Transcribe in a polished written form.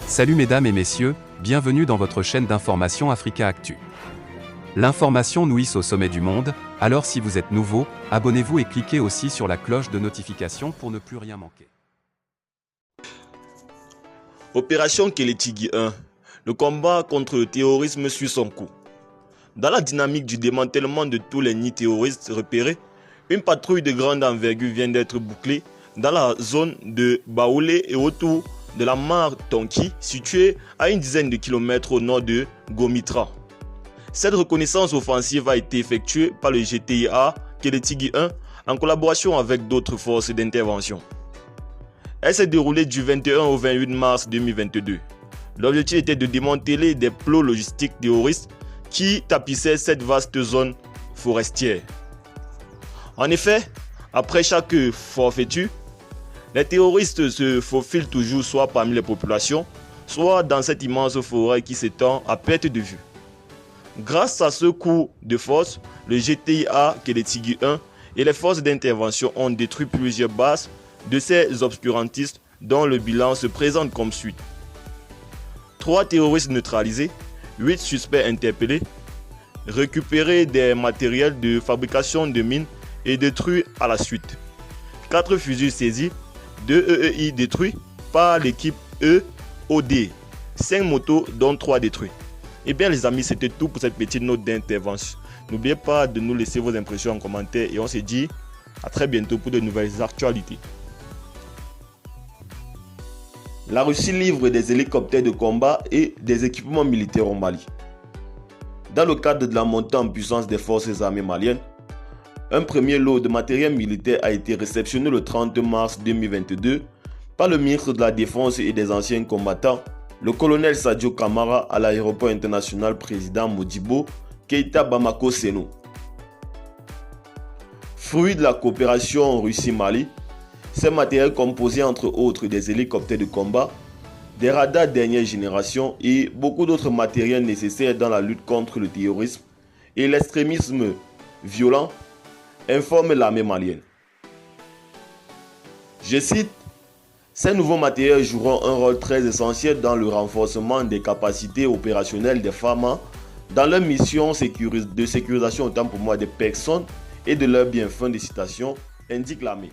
Salut mesdames et messieurs, bienvenue dans votre chaîne d'information Africa Actu. L'information nous hisse au sommet du monde, alors si vous êtes nouveau, abonnez-vous et cliquez aussi sur la cloche de notification pour ne plus rien manquer. Opération Kélétigui 1. Le combat contre le terrorisme suit son cours. Dans la dynamique du démantèlement de tous les nids terroristes repérés, une patrouille de grande envergure vient d'être bouclée dans la zone de Baoulé et autour de la mare Tonki, située à une dizaine de kilomètres au nord de Gomitra. Cette reconnaissance offensive a été effectuée par le GTIA Kélétigui 1 en collaboration avec d'autres forces d'intervention. Elle s'est déroulée du 21 au 28 mars 2022. L'objectif était de démanteler des plots logistiques terroristes qui tapissaient cette vaste zone forestière. En effet, après chaque forfaiture, les terroristes se faufilent toujours soit parmi les populations, soit dans cette immense forêt qui s'étend à perte de vue. Grâce à ce coup de force, le GTIA Kélétigui 1 et les forces d'intervention ont détruit plusieurs bases de ces obscurantistes dont le bilan se présente comme suit. 3 terroristes neutralisés, 8 suspects interpellés, récupérer des matériels de fabrication de mines et détruits à la suite. 4 fusils saisis, 2 EEI détruits par l'équipe EOD, 5 motos dont 3 détruits. Et bien les amis, c'était tout pour cette petite note d'intervention. N'oubliez pas de nous laisser vos impressions en commentaire et on se dit à très bientôt pour de nouvelles actualités. La Russie livre des hélicoptères de combat et des équipements militaires au Mali. Dans le cadre de la montée en puissance des forces armées maliennes, un premier lot de matériel militaire a été réceptionné le 30 mars 2022 par le ministre de la Défense et des anciens combattants, le colonel Sadio Kamara, à l'aéroport international président Modibo Keïta Bamako Seno. Fruit de la coopération Russie-Mali, ces matériels composés entre autres des hélicoptères de combat, des radars dernière génération et beaucoup d'autres matériels nécessaires dans la lutte contre le terrorisme et l'extrémisme violent, informe l'armée malienne. Je cite, « Ces nouveaux matériels joueront un rôle très essentiel dans le renforcement des capacités opérationnelles des FAMA dans leur mission de sécurisation autant pour moi des personnes et de leurs biens », fin de citation, indique l'armée.